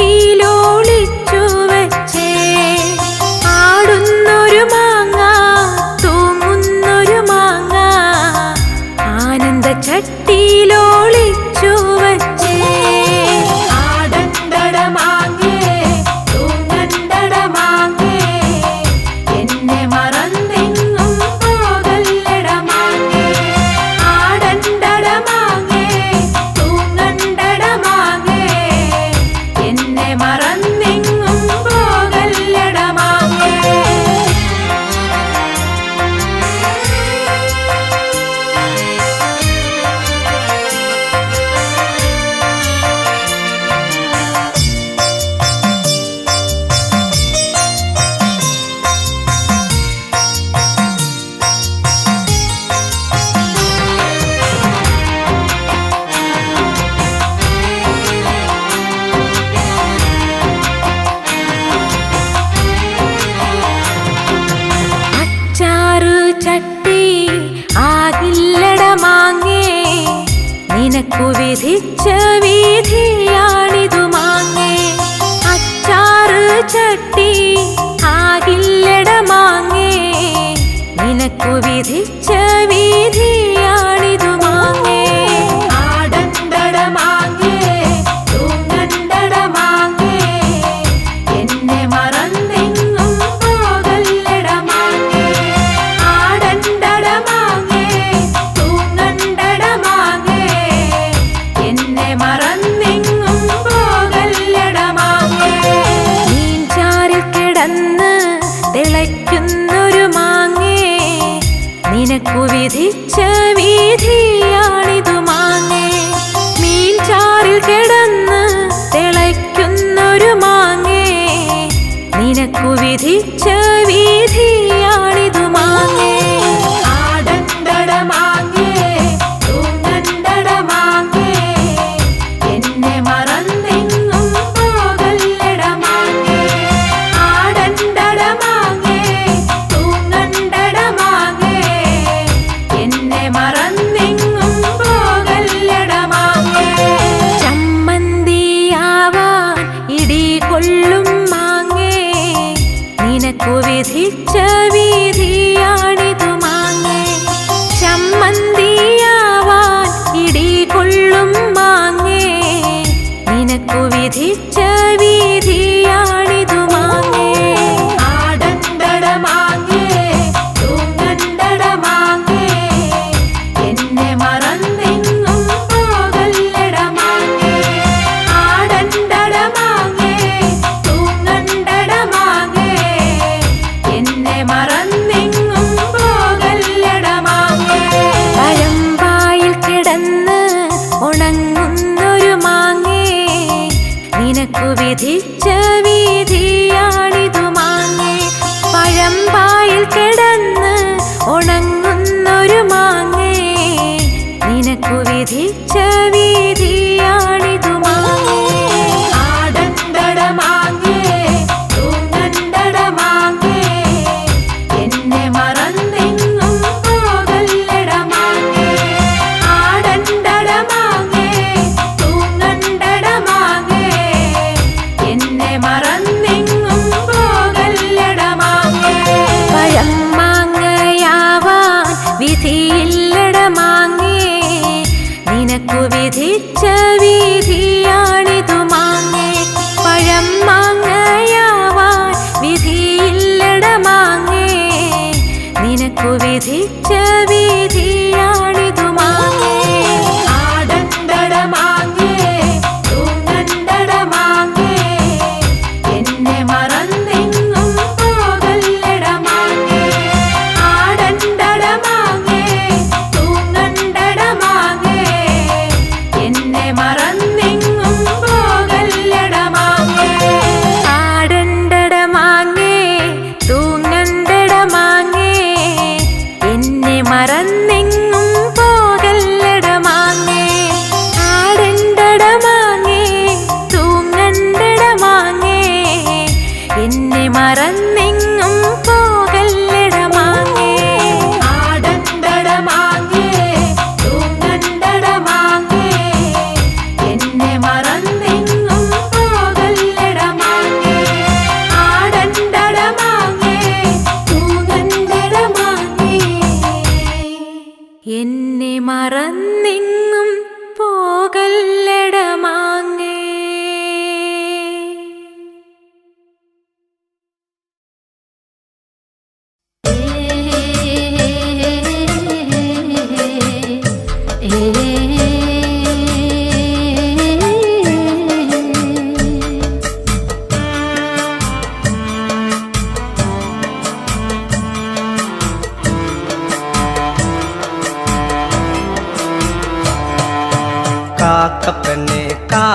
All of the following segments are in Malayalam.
ചട്ടിയിലൊളിച്ചു വെച്ചേ. ആടുന്നൊരു മാങ്ങ, തൂങ്ങുന്നൊരു മാങ്ങ, ആനന്ദ ചട്ടിയിലൊളിച്ചു വെച്ചേ. ആടണ്ടട മാങ്ങേ, തൂങ്ങണ്ടട മാങ്ങേ, എന്നെ മറന്നെങ്ങും പോകല്ലട മാങ്ങേ. ആടണ്ടട മാങ്ങേ, തൂങ്ങണ്ടട മാങ്ങേ, എന്നെ മറന്നെങ്ങും പോകല്ലട മാങ്ങേ. ചട്ടി ആകില്ലട മാങ്ങേ, നിനക്കു വിധിച്ച വിധിയാണിതു മാങ്ങേ. അച്ചാറ് ചട്ടി ആകില്ലട മാങ്ങേ, നിനക്കു വിധിച്ച വിധിയാണിതു മാങ്ങേ. ആടണ്ടട മാങ്ങേ, തൂങ്ങണ്ടട മാങ്ങേ, എന്നെ മറന്നെങ്ങും പോകല്ലട മാങ്ങേ. ആടണ്ടട മാങ്ങേ, തൂങ്ങണ്ടട മാങ്ങേ, എന്നെ മറന്നെങ്ങും പോകല്ലട മാങ്ങേ. മീൻചാറിൽ കിടന്ന് തിളയ്ക്കുന്നൊരു മാങ്ങേ, നിനക്കു വിധിച്ച വിധിയാണിതു മാങ്ങേ. മീൻചാറിൽ കിടന്ന് തിളയ്ക്കുന്നൊരു മാങ്ങേ, നിനക്കു വിധിച്ച വിധിയാണിതു മാങ്ങേ. ആടണ്ടട മാങ്ങേ, തൂങ്ങണ്ടട മാങ്ങേ, എന്നെ മറന്നെങ്ങും പോകല്ലട മാങ്ങേ. ആടണ്ടട മാങ്ങേ, തൂങ്ങണ്ടട മാങ്ങേ, എന്നെ മറന്നെങ്ങും പോകല്ലട മാങ്ങേ. ചമ്മന്തിയാവാൻ ഇടി കൊള്ളും മാങ്ങേ, നിനക്കു വിധിച്ച വിധിയാണിതു മാങ്ങേ. ചമ്മന്തിയാവാൻ ഇടി കൊള്ളും മാങ്ങേ, നിനക്കു വിധിച്ച വിധിയാണിതു മാങ്ങേ. ആടണ്ടട മാങ്ങേ, തൂങ്ങണ്ടട മാങ്ങേ, എന്നെ മറന്നെങ്ങും പോകല്ലട മാങ്ങേ. ആടണ്ടട മാങ്ങേ, തൂങ്ങണ്ടട മാങ്ങേ, എന്നെ മറന്നെങ്ങും പോകല്ലട മാങ്ങേ. പഴമ്പായിൽ കിടന്ന് ഉണങ്ങുന്നൊരു മാങ്ങേ, നിനക്കു വിധിച്ച വിധിയാണിതു മാങ്ങേ. പഴമ്പായിൽ കിടന്ന് ഉണങ്ങുന്നൊരു മാങ്ങേ, നിനക്കു വിധിച്ച വിധിയാണിതു മാങ്ങേ. ആടണ്ടട മാങ്ങേ, തൂങ്ങണ്ടട മാങ്ങേ, എന്നെ മറന്നെങ്ങും പോകല്ലട മാങ്ങേ. ആടണ്ടട മാങ്ങേ, തൂങ്ങണ്ടട മാങ്ങേ, എന്നെ മറന്നെങ്ങും പോകല്ലട മാങ്ങേ. പഴം മാങ്ങയാവാൻ വിധിയില്ലട മാങ്ങേ, നിനക്കു വിധി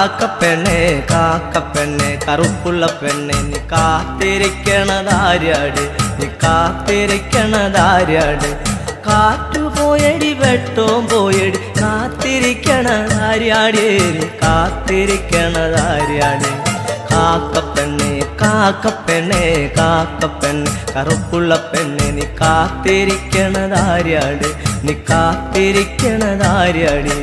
കാക്കപ്പെണ്ണെ കാക്കപ്പെണ്ണെ കറുപ്പുള്ള പെണ്ണെ നീ കാത്തിരിക്കണതാര്യാട് നീ കാത്തിരിക്കണതാര്യാട് കാറ്റു പോയടി വെട്ടോം പോയടി കാത്തിരിക്കണതാര്യാട് നീ കാത്തിരിക്കണതാര്യാട് കാക്കപ്പെണ്ണെ കാക്കപ്പെണ്ണെ കാക്കപ്പെണ്ണെ കറുപ്പുള്ള പെണ്ണെ നീ കാത്തിരിക്കണതാര്യാട് നീ കാത്തിരിക്കണതാര്യാട്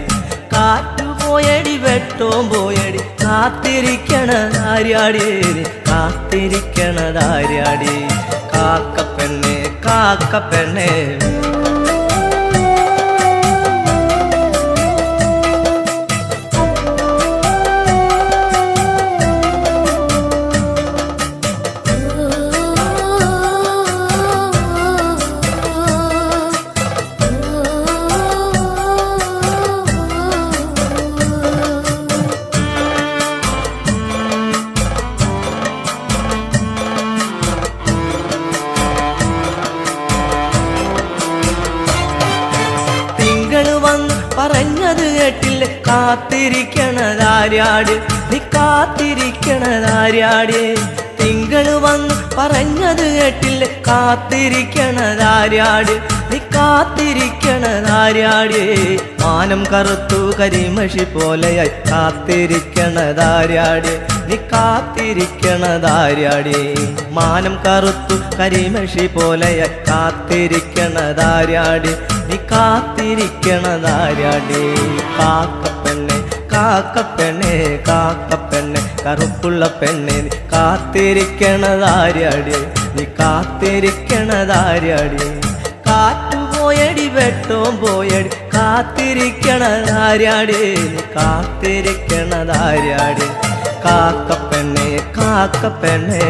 കാറ്റു പോയടി വെട്ടോം പോയടി കാത്തിരിക്കണതാര്യാടി കാത്തിരിക്കണതാര്യാടി കാക്കപ്പെണ്ണെ കാക്കപ്പെണ്ണെ പറഞ്ഞത് കേട്ടില്ല കാത്തിരിക്കണതാര്യാട് നീ കാത്തിരിക്കണതാര്യാട് തിങ്കള് വന്ന് പറഞ്ഞത് കേട്ടില്ല കാത്തിരിക്കണതാര്യാട് നീ കാത്തിരിക്കണതാര്യാട് മാനം കറുത്തു കരിമഷി പോലെയായി കാത്തിരിക്കണതാര്യാട് നീ കാത്തിരിക്കണതാര്യാട് മാനം കറുത്തു കരിമഷി പോലെയായി കാത്തിരിക്കണതാര്യാട് നീ കാത്തിരിക്കണതാര്യാട് കാക്കപ്പെണ്ണെ കാക്കപ്പെണ്ണെ കാക്കപ്പെണ്ണെ കറുപ്പുള്ള പെണ്ണെ നീ കാത്തിരിക്കണതാര്യാട് നീ കാത്തിരിക്കണതാര്യാട് കാറ്റു പോയടി വെട്ടോം പോയടി കാത്തിരിക്കണതാര്യാട് നീ കാത്തിരിക്കണതാര്യാട് കാക്കപ്പെണ്ണെ കാക്കപ്പെണ്ണെ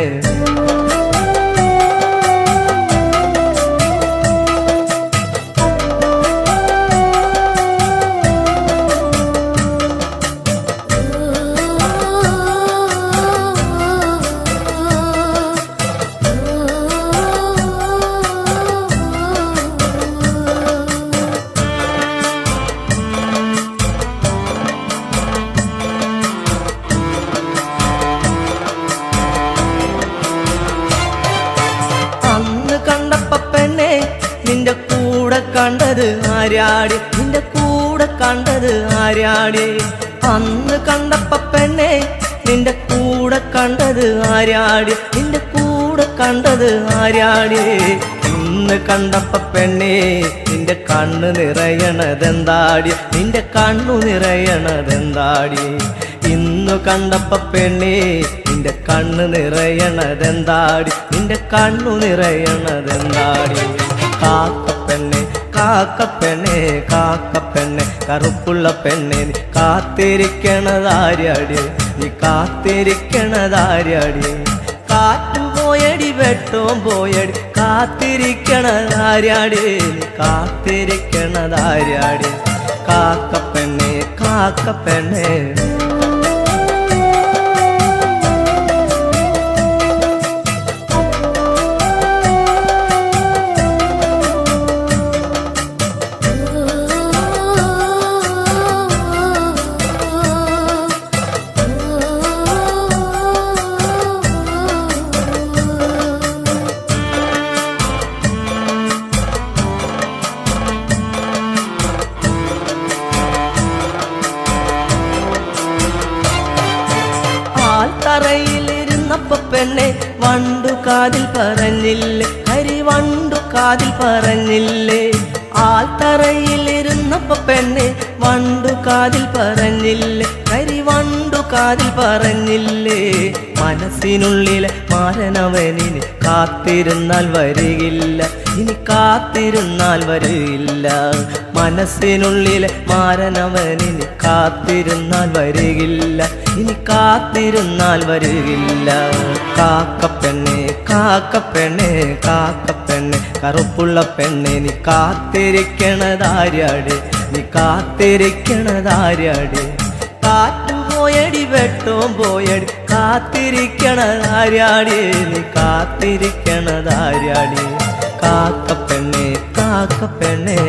നിന്റെ കൂടെ കണ്ടത് ആര്യാട് നിന്റെ കൂടെ കണ്ടത് ആര്യാട് അന്ന് കണ്ടപ്പ പെണ്ണെ നിന്റെ കൂടെ കണ്ടത് ആര്യാട് നിന്റെ കൂടെ കണ്ടത് ആര്യാട് ഇന്ന് കണ്ടപ്പ പെണ്ണെ നിന്റെ കണ്ണ് നിറയണതെന്താടി നിന്റെ കണ്ണു നിറയണതെന്താടി ഇന്നു കണ്ടപ്പ പെണ്ണെ നിന്റെ കണ്ണ് നിറയണതെന്താടി നിന്റെ കണ്ണു നിറയണതെന്താടി കാക്കപ്പെണ്ണെ കാക്കപ്പെണ്ണെ കാക്കപ്പെണ്ണെ കറുപ്പുള്ള പെണ്ണെ നീ കാത്തിരിക്കണതാര്യാടി നീ കാത്തിരിക്കണതാര്യാടി കാറ്റു പോയടി വെട്ടോം പോയടി കാത്തിരിക്കണതാര്യാടി നീ കാത്തിരിക്കണതാര്യാടി കാക്കപ്പെണ്ണെ കാക്കപ്പെണ്ണെ തറയിലിരുന്നപ്പ പെണ്ണെ വണ്ടു കാതിൽ പറഞ്ഞില്ലേ കരിവണ്ടു കാതിൽ പറഞ്ഞില്ലേ ആൽത്തറയിലിരുന്നപ്പ പെണ്ണെ വണ്ടു കാതിൽ പറഞ്ഞില്ലേ കരിവണ്ടു കാതിൽ പറഞ്ഞില്ലേ മനസ്സിനുള്ളിലെ മാരനവനിന് കാത്തിരുന്നാൽ വരികില്ല ഇനി കാത്തിരുന്നാൽ വരില്ല മനസ്സിനുള്ളിലെ മാരനവനിന് കാത്തിരുന്നാൽ വരികില്ല ഇനി കാത്തിരുന്നാൽ വരികില്ല കാക്കപ്പെണ്ണെ കാക്കപ്പെണ്ണെ കാക്കപ്പെണ്ണെ കറുപ്പുള്ള പെണ്ണെ നീ കാത്തിരിക്കണതാര്യാട് നീ കാത്തിരിക്കണതാര്യാട് കാറ്റു പോയടി വെട്ടോം പോയടി കാത്തിരിക്കണതാര്യാട് നീ കാത്തിരിക്കണതാര്യാട് കാക്കപ്പെണ്ണെ കാക്കപ്പെണ്ണെ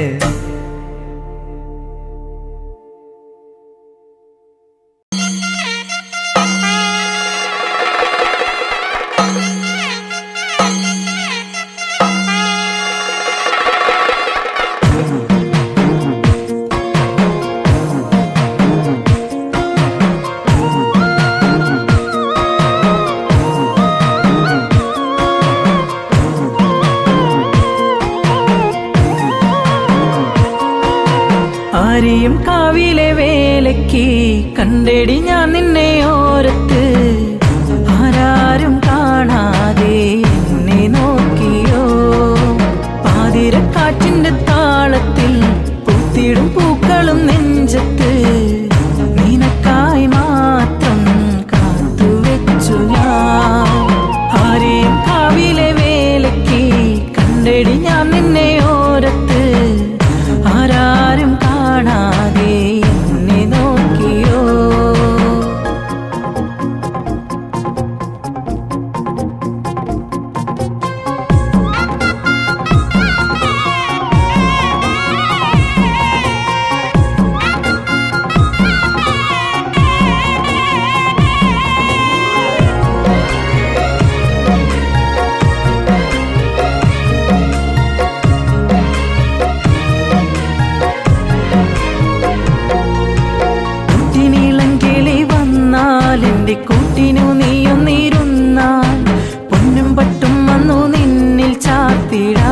ആരെയും കാവിലെ വേലയ്ക്ക് കണ്ടെടി ഞാൻ നിന്നെ ഓരത്ത് ആരാരും കാണാതെ എന്നെ നോക്കിയോ പാതിരക്കാറ്റിന്റെ താളത്തിൽ പൂത്തിടും പൂക്കളും നെഞ്ചത്ത് നിനക്കായി മാത്രം കാത്തുവെച്ചു ഞാൻ ആരെയും കാവിലെ വേലയ്ക്ക് കണ്ടെടി ഞാൻ നിന്നെ ഓരത്ത് ആരാരും കാണാതെ എന്നെ നോക്കിയോ എന്റെ കൂട്ടിനു നീയൊന്നിരുന്നാൽ പൊന്നും പട്ടും വന്നു നിന്നിൽ ചാർത്തിടാ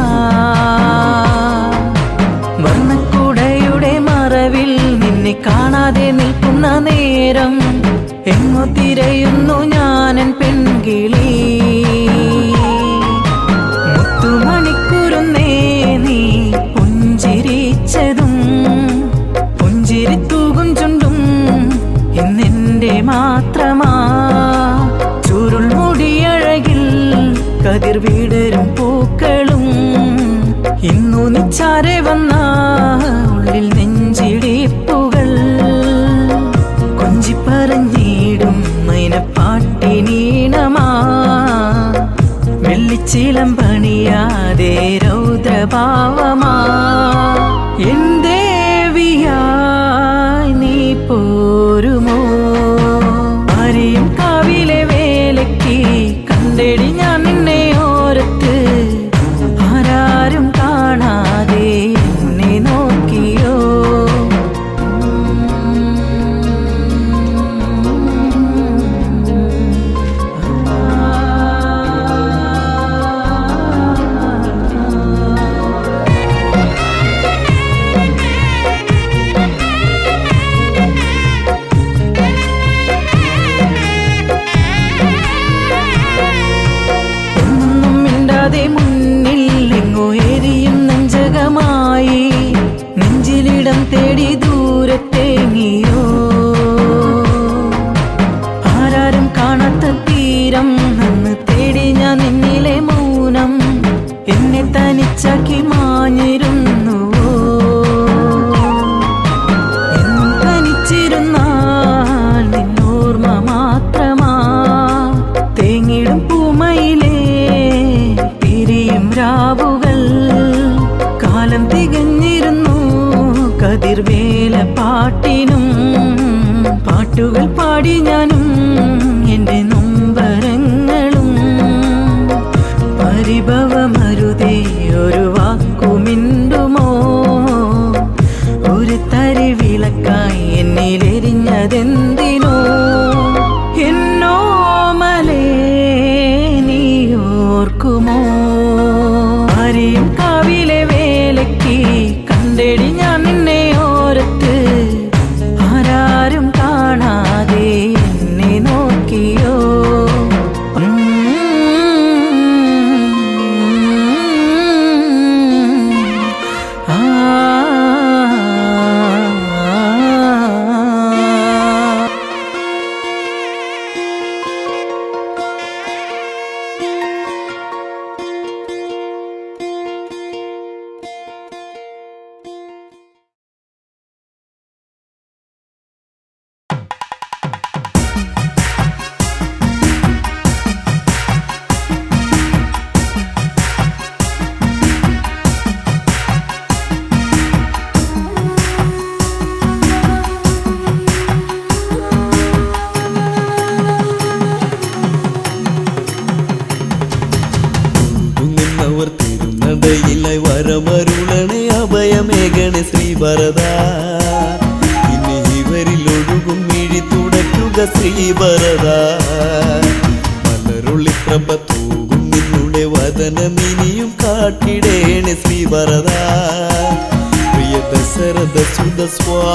വർണ്ണക്കുടയുടെ മറവിൽ നിന്നെ കാണാതെ നിൽക്കുന്ന നേരം എങ്ങോ തിരയുന്നു ഞാനൻ പെൺകിളി മുത്തുമണിക്കുരുന്നേ നീ പുഞ്ചിരിച്ചതും പുഞ്ചിരി തൂകും ചുണ്ടും ഇന്നെന്റെ മാത്രമാ ചുരുൾ മുടിയഴകിൽ കതിർ വീടരും പൂക്കളും ഇന്നു നിച്ചാരെ വന്ന ഉള്ളിൽ നെഞ്ചിടിപ്പുകൾ കൊഞ്ചിപ്പറഞ്ഞിടും മൈനപ്പാട്ടിനീണമാ വെള്ളിച്ചിലം പണിയാതെ രൗദ്രഭാവമാ എന്തേ നീ പോരുമോ ആരെയും കാവിലെ വേലയ്ക്ക് കണ്ടെടി ഞാൻ നിന്നെ ഓരത്ത് ആരാരും കാണാതെ എന്നെ നോക്കിയോ മുന്നിൽ എങ്ങോ എരിയും നെഞ്ചകമായി നെഞ്ചിലിടം തേടി ദൂരത്തേങ്ങിയോ ആരാരും കാണാത്ത തീരം അന്ന് തേടി ഞാൻ നിന്നിലെ മൗനം എന്നെ തനിച്ചാക്കി മാഞ്ഞിരുന്നുവോ എന്നും തനിച്ചിരുന്നാൽ നിന്നോർമ്മ മാത്രമാ തേങ്ങിടും പൂമയിലേ രാവുകൾ കാലം തികഞ്ഞിരുന്നു കതിർവേല പാട്ടിനും പാട്ടുകൾ പാടി ഞാനും എൻ്റെ നൊമ്പരങ്ങളും പരിഭവമരുതേ ഒരു വാക്കുമിണ്ടുമോ ഒരു തരി വിളക്കായി എന്നിലെരിഞ്ഞതെന്തിനോ എന്നോ മലേ നീ ഓർക്കുമോ ആരെയും കാവിലെ വേലയ്ക്ക് കണ്ടെടി ഞാൻ നിന്നെ ഓരത്ത് ആരാരും കാണാതെ എന്നെ നോക്കിയോ വരമരുളണേ അഭയമേകണേ ശ്രീഭരത ഇനി ഇവരിലൊഴുകും മിഴി തുടയ്ക്കുക ശ്രീഭരത മലരുള്ളിപ്രഭ തൂകും നിന്നുടെ വദനമിനിയും കാട്ടിടേണേ ശ്രീഭരത പ്രിയ ദശരഥ സുത സ്വാ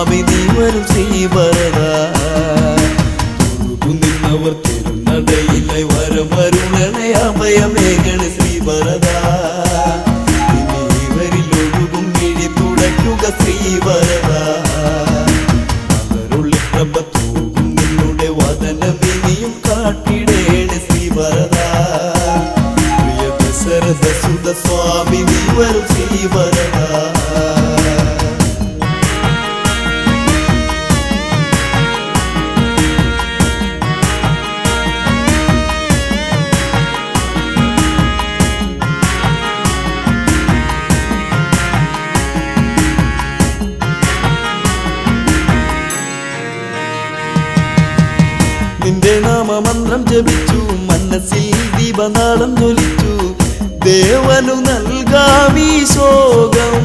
ജപിച്ചു മനസ്സിൽ ദീപനാളം ജ്വലിച്ചു ദേവനു നൽകാമീ ശോകം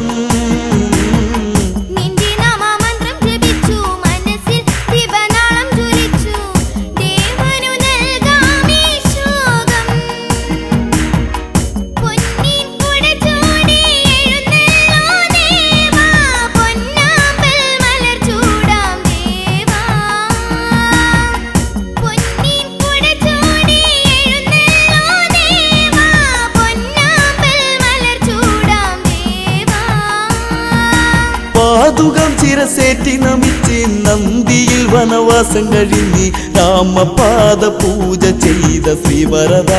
പാതുകം ചിരസേറ്റി നമിച്ച് നന്ദിയിൽ വനവാസം കഴിഞ്ഞ് രാമപാദ പൂജ ചെയ്ത ശ്രീവരദ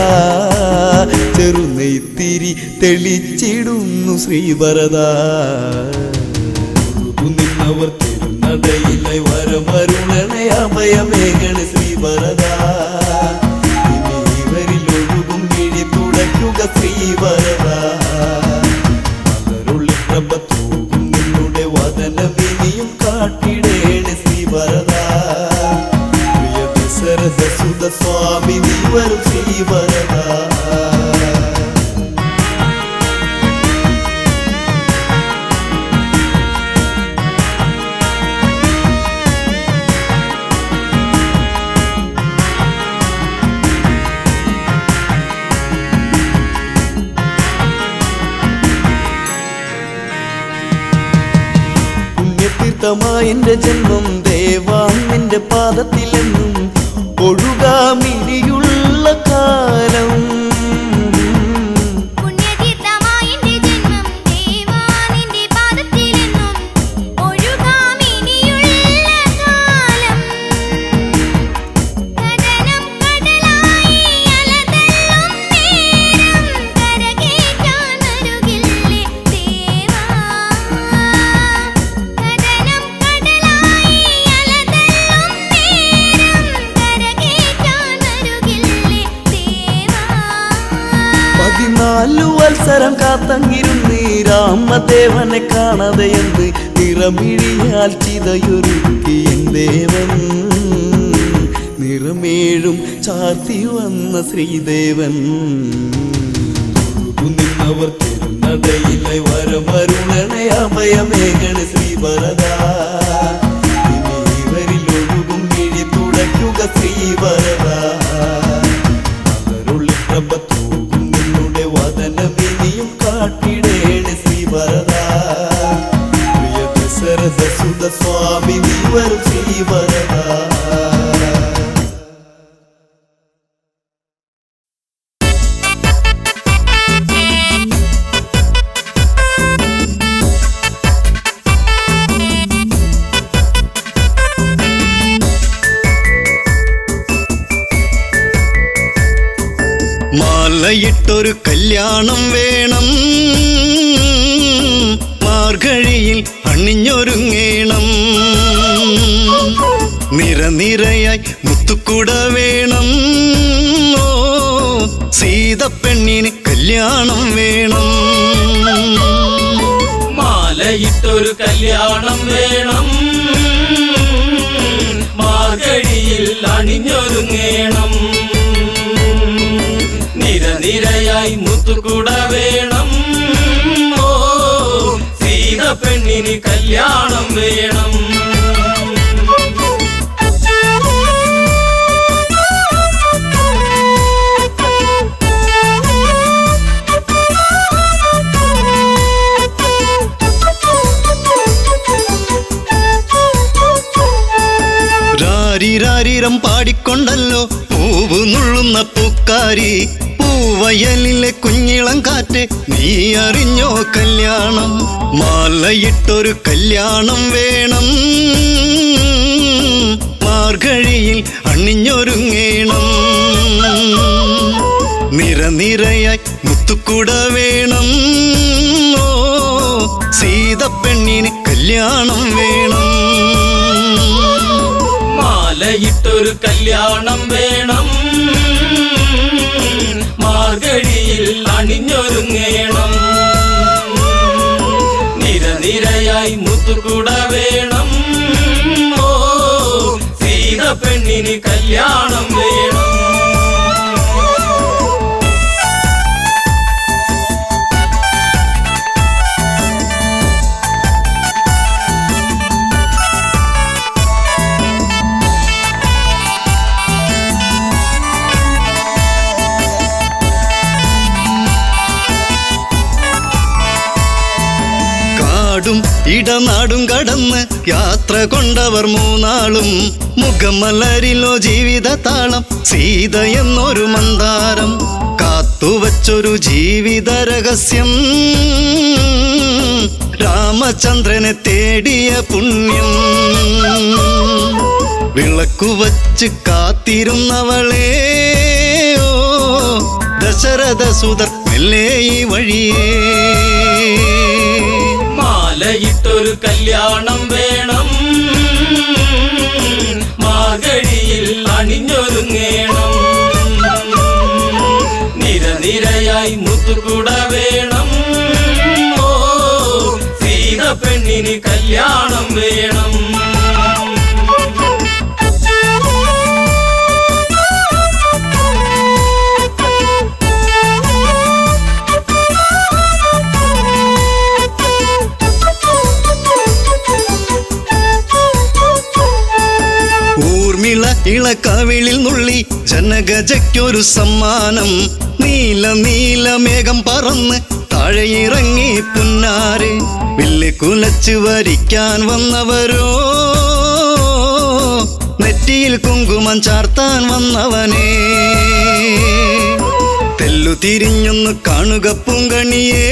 ചെറുനെയ്ത്തിരി തെളിച്ചിടുന്നു ശ്രീവരദ നിന്നവർ തിരുനടയിലായി വരമരുളണേ അഭയമേകണ ശ്രീവരദ ഇവരിൽ ഒഴുകും മിഴി തുടയ്ക്കുക ശ്രീവരദ മലരുള്ളി പ്രഭത്തു വദനമിനിയും കാട്ടിടേണ ശ്രീവരദ പ്രിയ ദശരഥ സുത സ്വാമി നീ വരും ശ്രീവരദ എന്റെ ജന്മം ദേവാന്റെ പാദത്തിലെന്നും ഒഴുകാമിനിയുള്ള കാലം വത്സരം കാത്തങ്ങിരുന്ന് രാമദേവനെ കാണാതെയെന്ന് നിറമിഴിയാൽ ചിതയൊരുക്കി എൻ ദേവൻ നിറമേഴും ചാർത്തി വന്ന ശ്രീദേവൻ നിന്നവർ തിരുനടയിലായി വരമരുളണേ അഭയമേകണ ശ്രീവരദ ഇവരിൽ ഒഴുകും മിഴി തുടയ്ക്കുക ശ്രീവരദ മലരുള്ളി പ്രഭത്തു വദനമിനിയും കാട്ടിടേണ ശ്രീവരദ പ്രിയ ദശരഥ സുത സ്വാമി നീ വരും ശ്രീവരദ മാലയിട്ടൊരു കല്യാണം വേണം മാർഗഴിയിൽ അണിഞ്ഞൊരുങ്ങേണം നിരനിരയായി മുത്തുക്കുട വേണം ഓ സീതപ്പെണ്ണിന് കല്യാണം വേണം മാലയിട്ടൊരു കല്യാണം വേണം മാർഗഴിയിൽ അണിഞ്ഞൊരുങ്ങേണം നിരനിരയായി മുത്തുകുട വേണം ഓ സീതപ്പെണ്ണിന് കല്യാണം വേണം രാരിരാരിരം പാടിക്കൊണ്ടല്ലോ പൂവ് നുള്ളുന്ന പൂക്കാരി പൂവയലിലെ കുഞ്ഞിളം കാറ്റ് നീ അറിഞ്ഞോ കല്യാണം മാലയിട്ടൊരു കല്യാണം വേണം മാർഗഴിയിൽ അണിഞ്ഞൊരുങ്ങേണം നിരനിരയായി മുത്തുക്കുട വേണം ഓ സീതപ്പെണ്ണിന് കല്യാണം വേണം മാലയിട്ടൊരു കല്യാണം വേണം മാർഗഴിയിൽ അണിഞ്ഞൊരുങ്ങേണം നിരനിരയായി മുത്തുകുട വേണം ഓ സീതപ്പെണ്ണിന് കല്യാണം വേണം ഇടനാടും കടന്ന് യാത്ര കൊണ്ടവർ മൂന്നാളും മുഖമലരിലോ ജീവിത താളം സീത എന്നൊരു മന്ദാരം കാത്തുവച്ചൊരു ജീവിത രഹസ്യം രാമചന്ദ്രനെ തേടിയ പുണ്യം വിളക്കുവച്ച് കാത്തിരുന്നവളെ ഓ ദശരഥ സുതർ മെല്ലെ ഈ വഴിയേ മാലയിട്ടൊരു കല്യാണം വേണം മാർഗഴിയിൽ അണിഞ്ഞൊരുങ്ങേണം നിരനിരയായി മുത്തുകുട വേണം ഓ സീത പെണ്ണിന് കല്യാണം വേണം ഇളക്കവിളിൽ നുള്ളി ജനഗജയ്ക്കൊരു സമ്മാനം നീല നീല മേഘം പറന്ന് താഴെയിറങ്ങി പുന്നാരെ വില്ല് കുലച്ച് വരിക്കാൻ വന്നവരോ നെറ്റിയിൽ കുങ്കുമം ചാർത്താൻ വന്നവനെ തെല്ലു തിരിഞ്ഞൊന്ന് കാണുക പൂങ്കണിയേ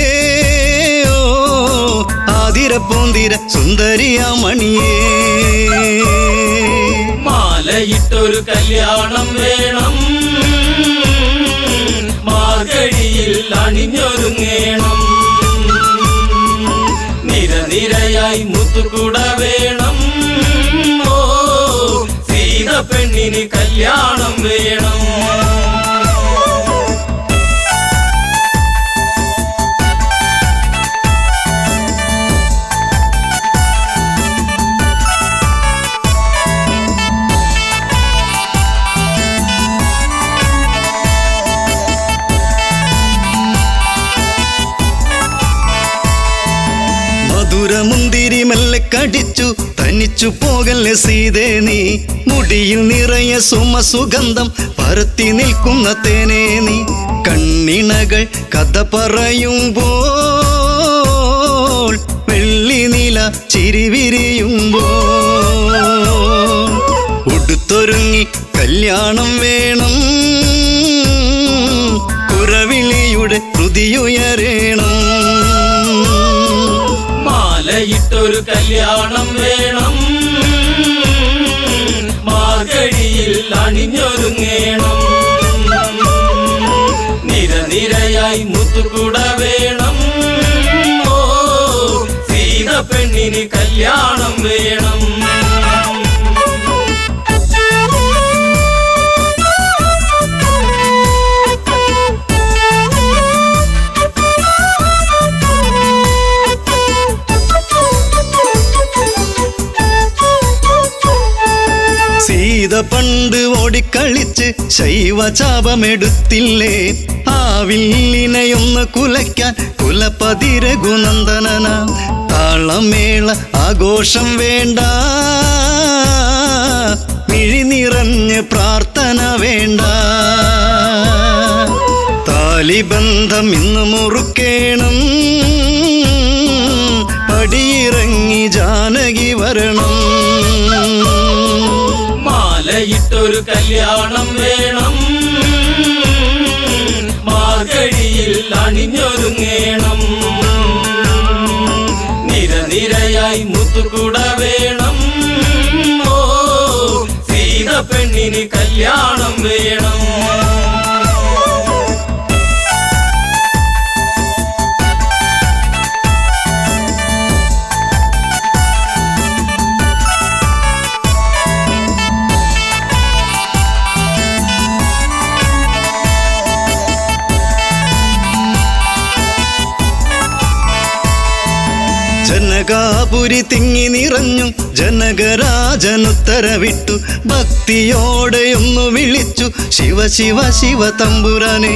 ഓ ആതിര പൂന്തിര സുന്ദരിയാ മണിയേ മാലയിട്ടൊരു കല്യാണം വേണം മാർഗഴിയിൽ അണിഞ്ഞൊരുങ്ങേണം നിരനിരയായി മുത്തുകുട വേണം ഓ സീത പെണ്ണിന് കല്യാണം വേണം മുന്തിരി മെല്ലെ കടിച്ചു തനിച്ചു പോകല്ലേ സീതേ നീ മുടിയിൽ നിറയെ സുമസുഗന്ധം പരത്തി നിൽക്കുന്ന തേനേ നീ കണ്ണിണകൾ കഥ പറയുമ്പോൾ വെള്ളി നീല ചിരിവിരിയുമ്പോൾ ഉടുത്തൊരുങ്ങി കല്യാണം വേണം കുരവിളിയുടെ ഹൃതിയുയരേണം മാലയിട്ടൊരു കല്യാണം വേണം മാർഗഴിയിൽ അണിഞ്ഞൊരുങ്ങേണം നിരനിരയായി മുത്തുകുട വേണം ഓ സീത പെണ്ണിന് കല്യാണം വേണം സീത പണ്ട് ഓടിക്കളിച്ച് ശൈവചാപമെടുത്തില്ലേ ആ വില്ലിനെയൊന്ന് കുലയ്ക്കാൻ കുലപതി രഘുനന്ദനന താളമേള ആഘോഷം വേണ്ട മിഴി നിറഞ്ഞ് പ്രാർത്ഥന വേണ്ട താലിബന്ധം ഇന്ന് മുറുക്കേണം പടിയിറങ്ങി ജാനകി വരണം മാലയിട്ടൊരു കല്യാണം വേണം മാർഗഴിയിൽ അണിഞ്ഞൊരുങ്ങേണം നിരനിരയായി മുത്തുകുട വേണം ഓ സീത പെണ്ണിന് കല്യാണം വേണം ജനകാപുരി തിങ്ങി നിറഞ്ഞു ജനകരാജനുത്തരവിട്ടു ഭക്തിയോടെയൊന്നു വിളിച്ചു ശിവ ശിവ ശിവ തമ്പുരാനെ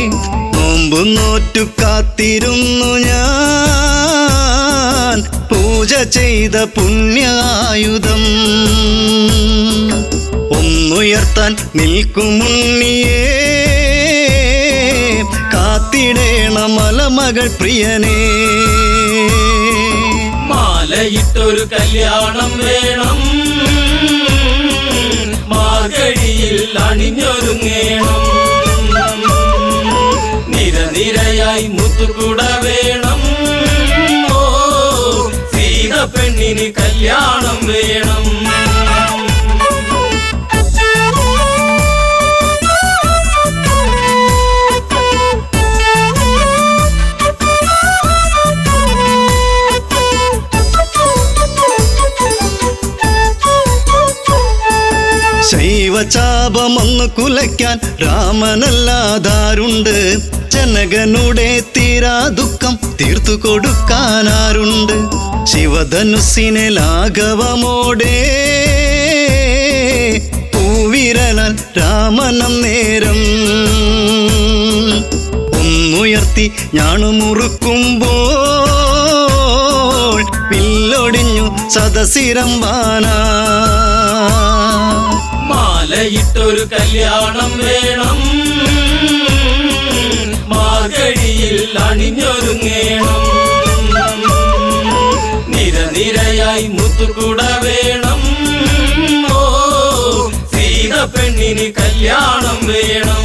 നോമ്പു നോറ്റു കാത്തിരുന്നു ഞാൻ പൂജ ചെയ്ത പുണ്യായുധം ഒന്നുയർത്താൻ നിൽക്കുമുണ്ണിയേ കാത്തിടേണ മലമകൾ പ്രിയനേ മാലയിട്ടൊരു കല്യാണം വേണം, മാർഗഴിയിൽ അണിഞ്ഞൊരുങ്ങേണം. നിരനിരയായി മുത്തുകുട വേണം, ഓ സീത പെണ്ണിന് കല്യാണം വേണം. ശൈവചാപമൊന്നു കുലയ്ക്കാൻ രാമനല്ലാതാരുണ്ട്, ജനകനുടെ തീരാ ദുഃഖം തീർത്തു കൊടുക്കാനാരുണ്ട്. ശിവധനുസിനെ ലാഘവമോടെ പൂവിരലാൽ രാമനം നേരം ഒന്നുയർത്തി ഞാണുമുറുക്കുമ്പോൾ പില്ലൊടിഞ്ഞു സദസിരമ്പാനാ. മാലയിട്ടൊരു കല്യാണം വേണം, മാർഗഴിയിൽ അണിഞ്ഞൊരുങ്ങേണം. നിരനിരയായി മുത്തുകുട വേണം, ഓ സീത പെണ്ണിന് കല്യാണം വേണം.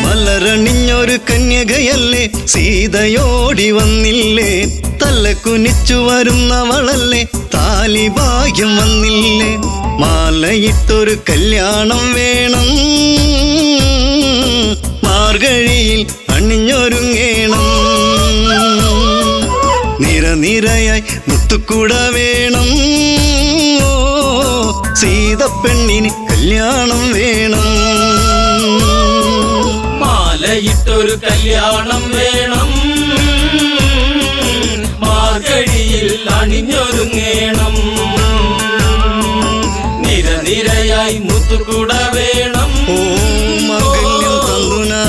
മലരണിഞ്ഞൊരു കന്യകയല്ലേ സീതയോടി വന്നില്ലേ, തല കുനിച്ചു വരുന്നവളല്ലേ താലി ഭാഗ്യം വന്നില്ലേ. മാലയിട്ടൊരു കല്യാണം വേണം, മാർഗഴിയിൽ അണിഞ്ഞൊരുങ്ങേണം. നിരനിരയായി മുത്തുകുട വേണം, ഓ സീത പെണ്ണിന് കല്യാണം വേണം. മാലയിട്ടൊരു കല്യാണം വേണം, മാർഗഴിയിൽ അണിഞ്ഞൊരുങ്ങേണം. നിരനിരയായി മുത്തുകുട വേണം, ഓ മംഗല്യം തന്തുനാനേന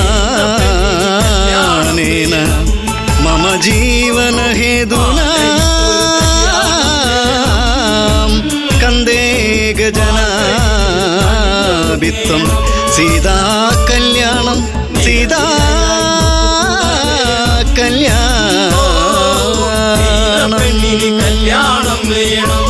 മമ ജീവന ഹേതുനാ കന്ദേ ഗജനാഭിത്വം സീതാ കല്യാണം, സീതാ കല്യാണം. കല്യാണം വേണം.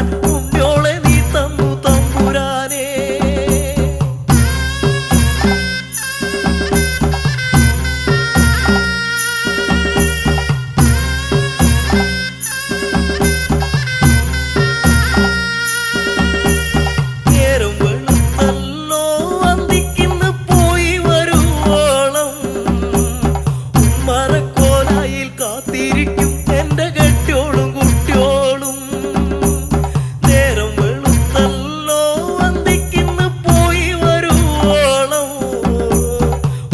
വാഴ്ത്താൻ ഉണ്ണിയോളെ നീ തന്നു തമ്പുരാനേ. നേരം വെളുത്തല്ലോ അന്തിക്കിന്ന് പോയി വരുവോളം ഉമ്മറക്കോലായിൽ കാത്തിരിക്കും എന്റെ കെട്ടിയോളും കുട്ടിയോളും. നേരം വെളുത്തല്ലോ അന്തിക്കിന്ന് പോയി വരുവോളം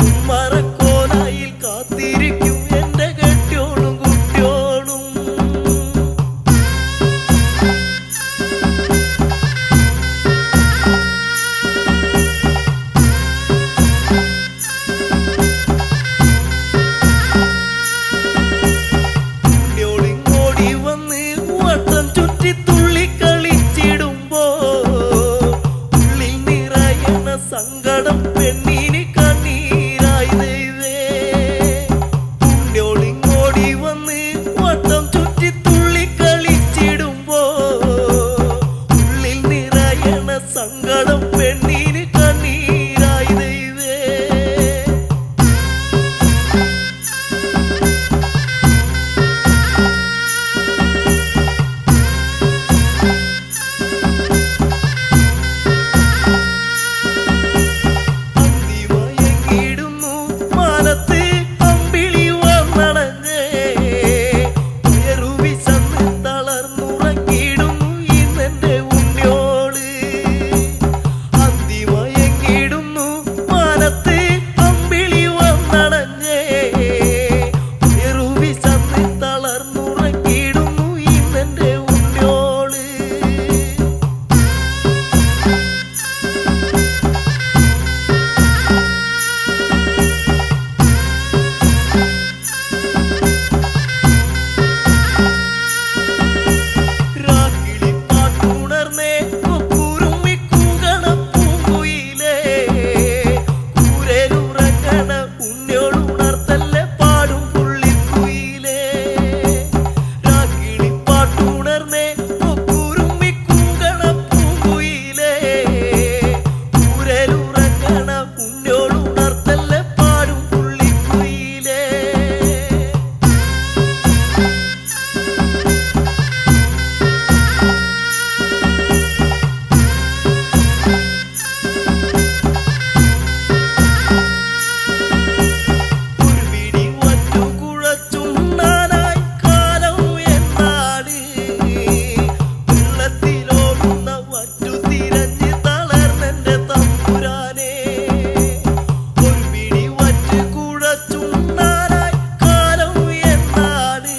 ഉമ്മറക്കോലായിൽ കാത്തിരിക്കും എന്റെ കെട്ടിയോളും കുട്ടിയോളും. ഉണ്ണിയോളിങ്ങോടി വന്ന് വട്ടം ചുറ്റി തുള്ളി കളിച്ചിടുമ്പോ ഉള്ളിൽ നിറയണ സങ്കടം പെണ്ണിന് കണ്ണീരായി ദൈവേ. ഉണ്ണിയോളിങ്ങോടി വന്ന് വട്ടം ചുറ്റി തുള്ളി കളിച്ചിടുമ്പോ ഉള്ളിൽ നിറയണ സങ്കടം പെണ്ണിന് കണ്ണീരായി ദൈവേ. അന്തിമയങ്ങിടുന്നു മാനത്ത് അമ്പിളി വന്നണഞ്ഞേ ഉയരുവിശന്ന് തളർന്നുറങ്ങിടുന്നു ഇന്നെന്റെ ഉണ്ണിയോള്. അന്തിമയങ്ങിടുന്നു മാനത്ത് അമ്പിളി വന്നണഞ്ഞേ ഉയരുവിശന്ന് തളർന്നുറങ്ങിടുന്നു ഇന്നെന്റെ ഉണ്ണിയോള്. രാക്കിളി പാട്ടുണർന്നേ കൊക്കുരുമ്മി കൂകണ പൂങ്കുയിലേ കൂരലുറങ്ങണ ഉണ്ണിയോളുണർത്തല്ലേ പാടും പുള്ളിക്കുയിലേ. രാക്കിളി പാട്ടുണർന്നേ കൊക്കുരുമ്മി കൂകണ പൂങ്കുയിലേ കൂരലുറങ്ങണ ഉണ്ണിയോളുണർത്തല്ലേ പാടും പുള്ളിക്കുയിലേ. ഒരു പിടി വറ്റു കുഴച്ചുണ്ണാനായി കാലം എന്നാട് വെള്ളത്തിലോടുന്ന വറ്റു തിരഞ്ഞ് തളർന്നെന്റെ തമ്പുരാനേ. ഒരു പിടി വറ്റ് കുഴച്ചുണ്ണാനായി കാലം എന്നാട്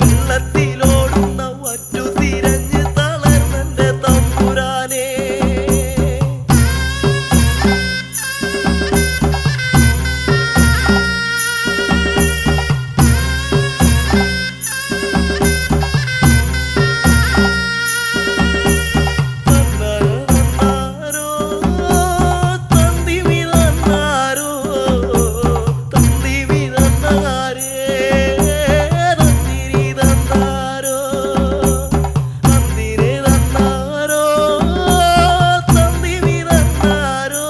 വെള്ളത്തിലോടുന്ന വറ്റു തിരഞ്ഞ് തളർന്നെന്റെ തമ്പുരാനേ. തന്നാരോ തന്തിവി തന്നാരോ തന്തിവി തന്നാരേ തന്തിരി തന്നാരോ തന്തിരി തന്നാരോ തന്തിവി തന്നാരോ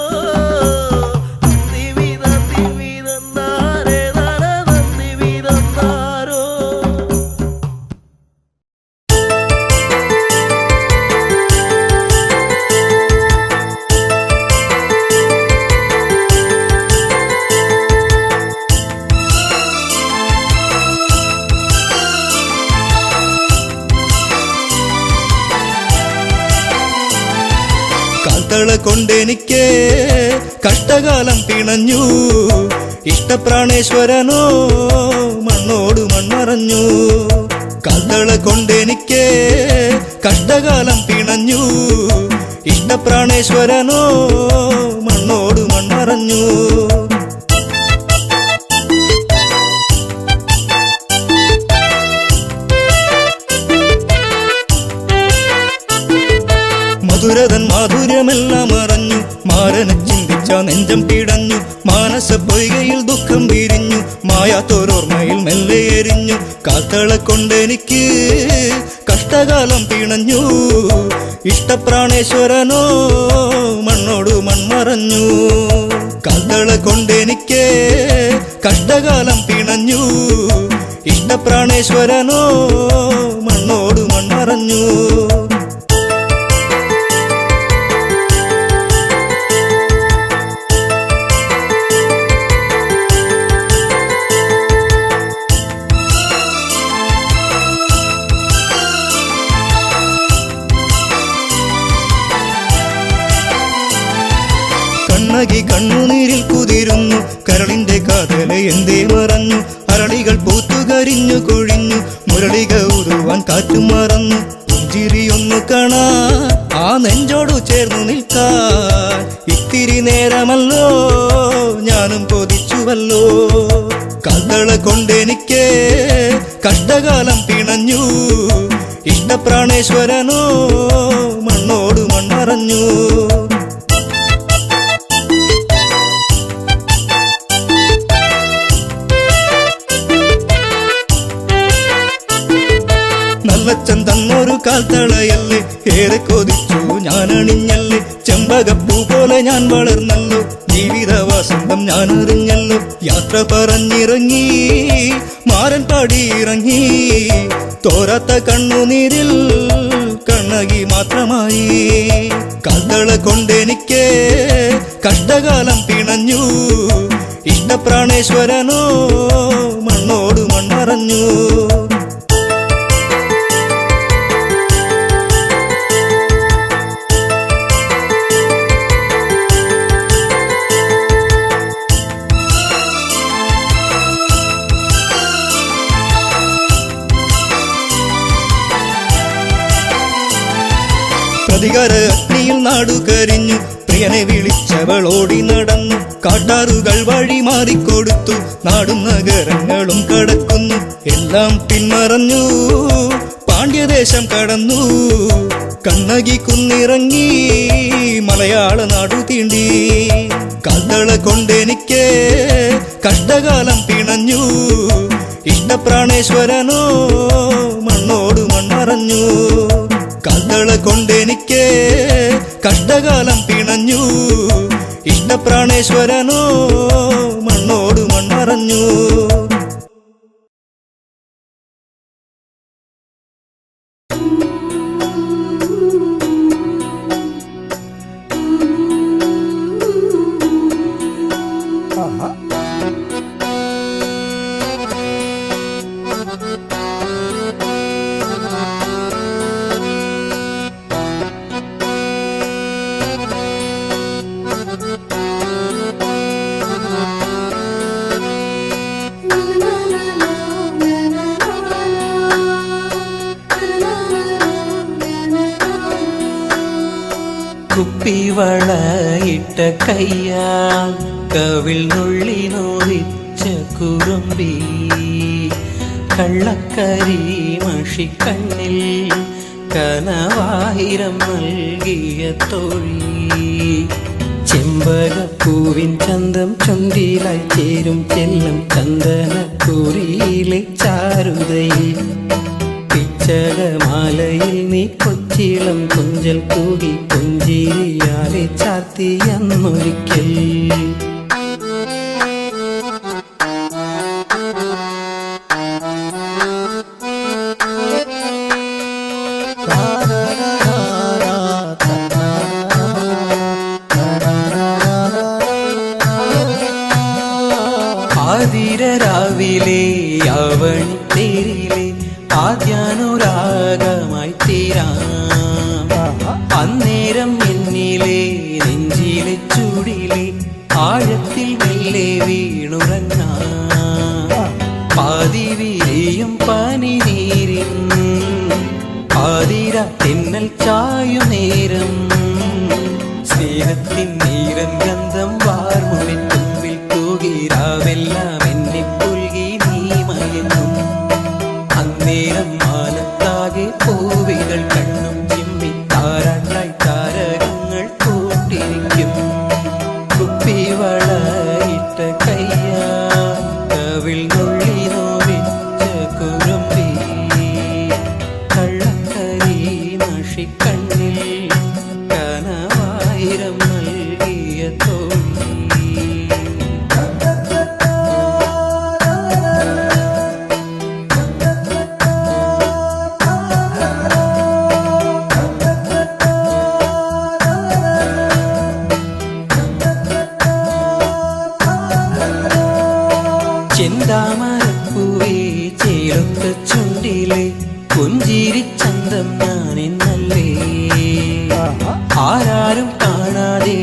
തന്തിവി തന്തിവി തന്നാരേ തന തന്തിവി തന്നാരോ. കാൽത്തള കൊണ്ടെനിക്ക് കഷ്ടകാലം പിണഞ്ഞു ഇഷ്ടപ്രാണേശ്വരനോ മണ്ണോട് മൺമറഞ്ഞു. കാൽത്തള കൊണ്ടെനിക്ക് കഷ്ടകാലം പിണഞ്ഞു ഇഷ്ടപ്രാണേശ്വരനോ മണ്ണോട് മൺമറഞ്ഞു. മധുരതൻ മാധുര്യമെല്ലാം അറിഞ്ഞു മാരനെ ചിന്തിച്ച നെഞ്ചം പിടഞ്ഞു മാനസ പൊയ്കയിൽ ദുഃഖം വിരിഞ്ഞു മായാത്തോരോർമ്മയിൽ മെല്ലെ എരിഞ്ഞു കാത്തള കൊണ്ടെനിക്ക് കഷ്ട കഷ്ടകാലം പിണഞ്ഞു ഇഷ്ടപ്രാണേശ്വരനോ മണ്ണോടു മൺമറഞ്ഞു. കാൽത്തള കൊണ്ടെനിക്ക് കഷ്ടകാലം പിണഞ്ഞു ഇഷ്ടപ്രാണേശ്വരനോ മണ്ണോടു മൺമറഞ്ഞു. കണ്ണകി കണ്ണുനീരിൽ കുതിരുന്നു കരളിന്റെ കാതല എന്തേ മറഞ്ഞു. അരളികൾ പൂത്തുകരിഞ്ഞു കൊഴിഞ്ഞു മുരളിക ഉരുവാൻ കാറ്റും മറന്നു. പുഞ്ചിരിയൊന്നു കാണാ ആ നെഞ്ചോടു ചേർന്നു നിൽക്കാൻ ഇത്തിരി നേരമല്ലോ ഞാനും കൊതിച്ചുവല്ലോ. കാൽത്തള കൊണ്ടെനിക്ക് കഷ്ടകാലം പിണഞ്ഞു ഇഷ്ടപ്രാണേശ്വരനോ മണ്ണോടു മൺമറഞ്ഞു. നല്ലച്ചൻ തന്നൊരു കാൽത്തളയല്ലേ ഏറെ കൊതിച്ചു ഞാൻ അണിഞ്ഞല്ലേ. ചെമ്പകപ്പൂ പോലെ ഞാൻ വളർന്നല്ലോ ജീവിത വസന്തം ഞാൻ അറിഞ്ഞല്ലോ. യാത്ര പറഞ്ഞിറങ്ങി മാരൻ പാടിയിറങ്ങി തോരാത്ത കണ്ണുനീരിൽ കണ്ണകി മാത്രമായി. കാൽത്തള കൊണ്ടെനിക്ക് കഷ്ടകാലം പിണഞ്ഞു ഇഷ്ടപ്രാണേശ്വരനോ മണ്ണോടു മൺമറഞ്ഞു. പ്രതികാര അഗ്നിയിൽ നാടു കരിഞ്ഞു പ്രിയനെ വിളിച്ചവൾ ഓടി നടന്നു. കാട്ടാറുകൾ വഴി മാറിക്കൊടുത്തു നാടും നഗരങ്ങളും കടക്കുന്നു. എല്ലാം പിന്മറഞ്ഞു പാണ്ഡ്യദേശം കടന്നു. കണ്ണകി കുന്നിറങ്ങി മലയാള നാടു തീണ്ടി. കാൽത്തള കൊണ്ടെനിക്ക് കഷ്ടകാലം പിണഞ്ഞു ഇഷ്ടപ്രാണേശ്വരനോ മണ്ണോടു മൺമറഞ്ഞു. കാൽത്തള കൊണ്ടെനിക്ക് കഷ്ടകാലം പിണഞ്ഞു ഇഷ്ടപ്രാണേശ്വരനോ മണ്ണോടു മൺമറഞ്ഞു. കുപ്പിവളയിട്ട കയ്യാൽ കവിൾ നുള്ളി നോവിച്ച കുറുമ്പി കള്ളക്കരി മഷിക്കണ്ണിൽ കനവായിരം നൽകിയ തൊഴി ചെമ്പകപ്പൂവിൻ ചന്തം ചുണ്ടിലായി ചേരും ചെല്ലും ചന്ദനക്കുറിയിലെ ചാരുതയിൽ പിച്ചകമാലയിൽ നീ കൊച്ചിളം കുഞ്ചൽ കൂകി പുഞ്ചിരിയാലെ ചാർത്തിയെന്നൊരിക്കൽ ആതിരരാവിലെ അവണി തേരിലെ ആദ്യാനുരാഗമായി തീരാം അന്നേരം എന്നിലെ നെഞ്ചിലെ ചൂടിലെ ആഴത്തിൽ മെല്ലെ വീണുറങ്ങാം പാതി വിരിയും പനിനീരിൻ ആതിര തെന്നൽ ചായു നേരം സ്നേഹത്തിൻ നീരൻ ഗന്ധം വാർമുടി തുമ്പിൽ തൂകിരാവെല്ലാം എന്നെ പുൽകി നീ മയങ്ങും അന്നേരം മാനത്താകെ പൂവികൾ കണ്ണും ചിമ്മി താരാട്ടായി താരകങ്ങൾ കൂട്ടിരിക്കും കുപ്പിവളയിട്ട കയ്യാ കവിൾ നുള്ളി നോവിച്ച കുറുമ്പി കള്ളക്കരി മഷിക്കണ്ണിൽ കനവായിരം നൽകിയ തോഴി. ചെന്താമരപ്പൂവേ ചേലൊത്ത ചുണ്ടിലെ പുഞ്ചിരിച്ചന്തം ഞാനെന്നല്ലേ, ആരാരും കാണാതെ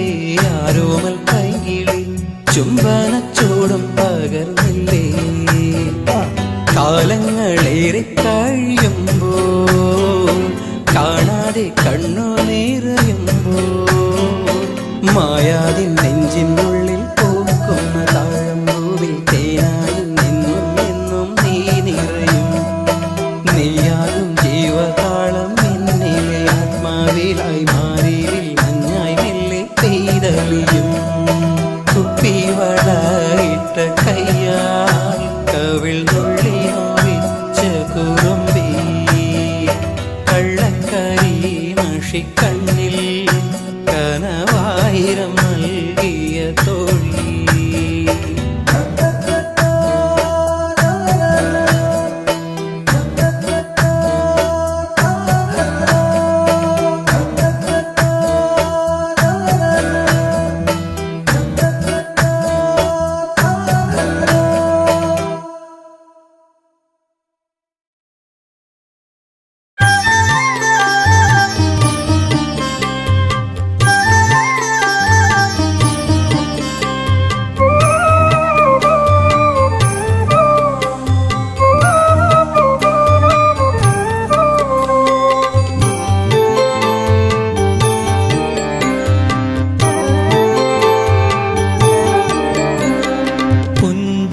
ആരോമൽ കൈകിളി ചുംബനച്ചോടും പകർന്നില്ലേ. കാലങ്ങളേറെ കഴിയുമ്പോൾ കാണാതെ കണ്ണു നിറയുമ്പോൾ മായാതിൻ നെഞ്ചിനുള്ളിൽ പൂക്കുന്ന താഴമ്പൂവിൽ തേനായി നിന്നും എന്നും നീ നിറയും. നീയാകും ജീവതാളം എന്നിലെ ആത്മാവിലായി മാറിയിൽ മഞ്ഞായി മെല്ലെ പെയ്തളിയും. കുപ്പിവളയിട്ട കയ്യാൽ കവിൾ നുള്ളി നോവിച്ച കുറുമ്പി കള്ളക്കരി മഷിക്കണ്ണിൽ കനവായിരം നൽകിയ തോഴി.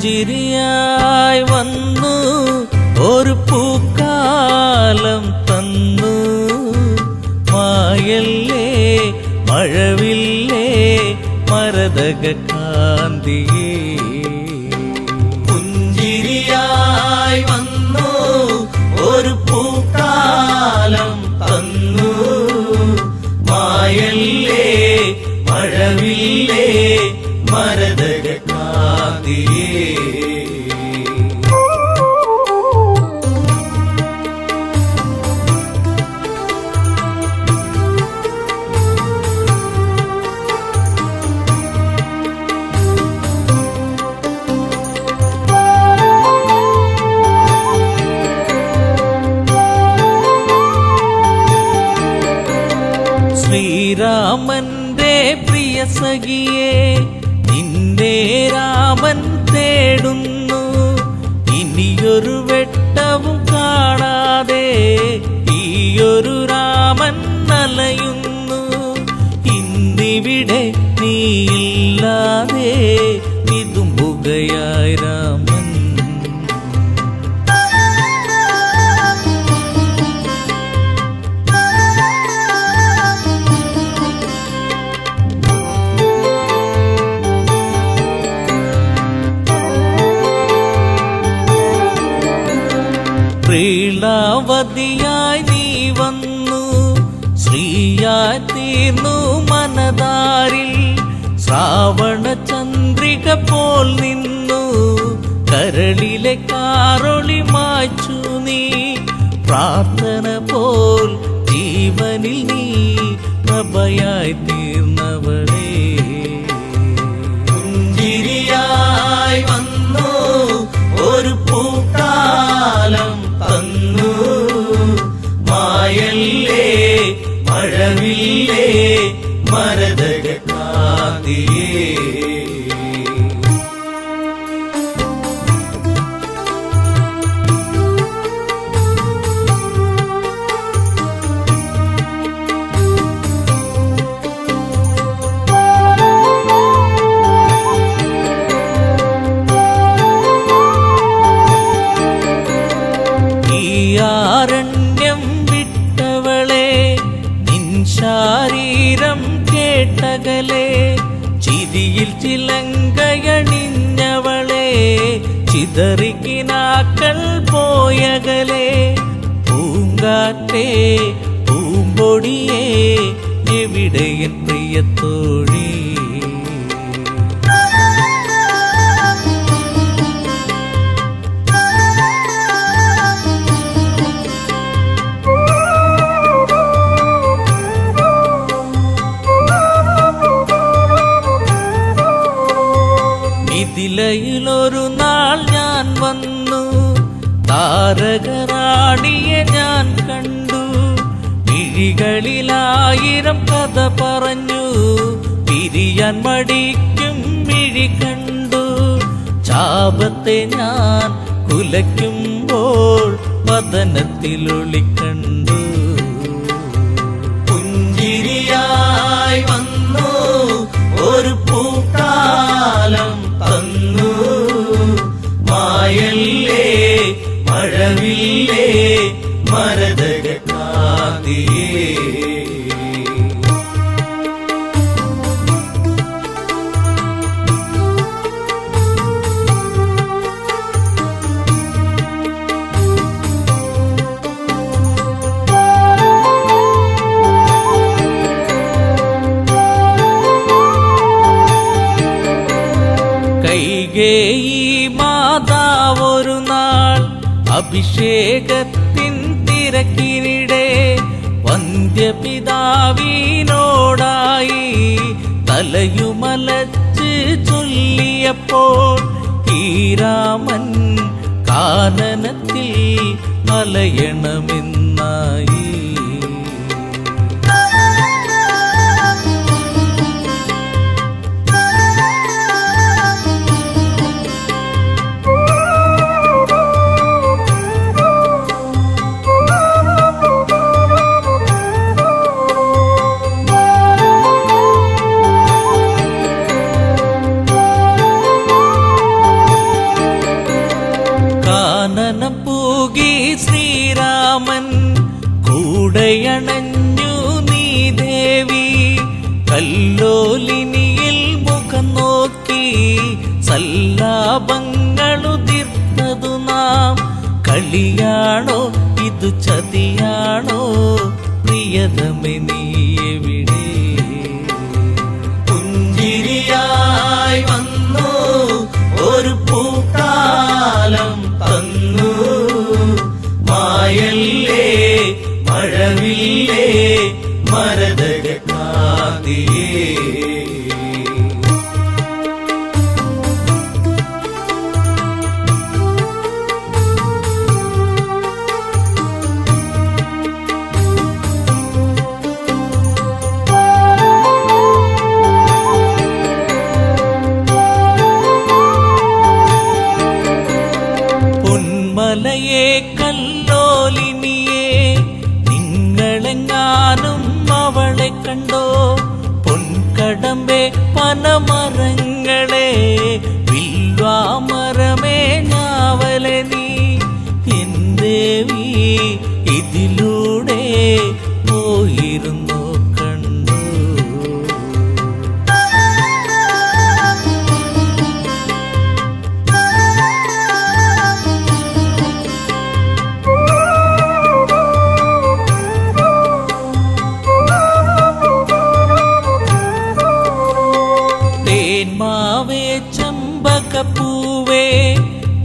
പുഞ്ചിരിയായി വന്നു ഒരു പൂക്കാലം തന്നു, മായല്ലേ മഴവില്ലേ മരതക കാന്തിയേ. പുഞ്ചിരിയായി വന്നു ഒരു പൂക്കാലം തന്നു, മായല്ലേ മഴവില്ലേ മരതക കാന്തിയേ. ശ്രീരാമന്റെ പ്രിയ സഖിയെ നിന്റെ രാമൻ തേടുന്നു, ഇനിയൊരു വെട്ടവും കാണാതെ ഈയൊരു രാമൻ അലയുന്നു. ഇന്നിവിടെ നീയില്ലാതെ വിതുമ്പുകയായി രാമൻ. പ്രീളാവതിയായി നീ വന്നു, ശ്രീയായി തീർന്നു മനതാരിൽ. ശ്രാവണ ചന്ദ്രിക പോൽ നിന്നു, കരളിലെ കാറൊളി മായ്ച്ചു നീ. പ്രാർത്ഥന പോൽ ജീവനിൽ നീ പ്രഭയായി തീർന്നവളേ. പുഞ്ചിരിയായി വന്നു ഒരു പൂക്കാലം തന്നു, മായല്ലേ മഴവില്ലേ മരതക കാന്തിയേ. ആരണ്യം വിട്ടവളെ നിൻ ശാരീരം കേട്ടകലെ, ചിരിയിൽ ചിലങ്കയണിഞ്ഞവളെ ചിതറിക്കിനാക്കൾ പോയകലെ. പൂങ്കാറ്റേ പൂമ്പൊഴി തോഴിയേ എവിടെ എൻ പ്രിയത്തോഴി മിഥിലയിലൊരു നാൾ ഞാൻ വന്നു താരകറാണിയെ ഞാൻ കണ്ടു മിഴികളിലായിരം കഥ പറഞ്ഞു പിരിയാൻ മടിക്കും മിഴി കണ്ടു ചാപത്തെ ഞാൻ കുലയ്ക്കുമ്പോൾ വദനത്തിലൊളിക്കണ്ടു പുഞ്ചിരിയായി വന്നു ഒരു പൂക്കാലം തന്നു മായല്ലേ മഴവില്ലേ മരതകാതിയേ കൈകേയി മാതാവൊരു നാൾ അഭിഷേകത്തിൻ തിരക്കിനിടെ വന്ധ്യപിതാവിനോടായി തലയുമലച്ച് ചൊല്ലിയപ്പോൾ ശ്രീരാമൻ കാനനത്തിൽ അലയണമെന്നായി കാനനം പൂകി ശ്രീരാമൻ കൂടയണഞ്ഞു നീ ദേവി കല്ലോലിനിയിൽ മുഖം നോക്കി സല്ലാപങ്ങളുതിർത്തതു നാം കളിയാണോ ഇതു ചതിയാണോ പ്രിയതമേ നീ എവിടെ പുഞ്ചിരിയായി വന്നു ഒരു പൂക്കാലം തന്നു മായല്ലേ മഴവില്ലേ മരതകാതിയേ പൊന്മലയെ കല്ലോലിനിയെ നിങ്ങളെങ്ങാനും അവളെ കണ്ടോ പൊൻകടമ്പെ പനമരങ്ങളെ വില്വാമരമേ ഞാവലെ നീ എന്തേവി ഇതിലൂടെ പോയിരുന്നു കണ്ടു തേന്മാവേ ചമ്പകപ്പൂവേ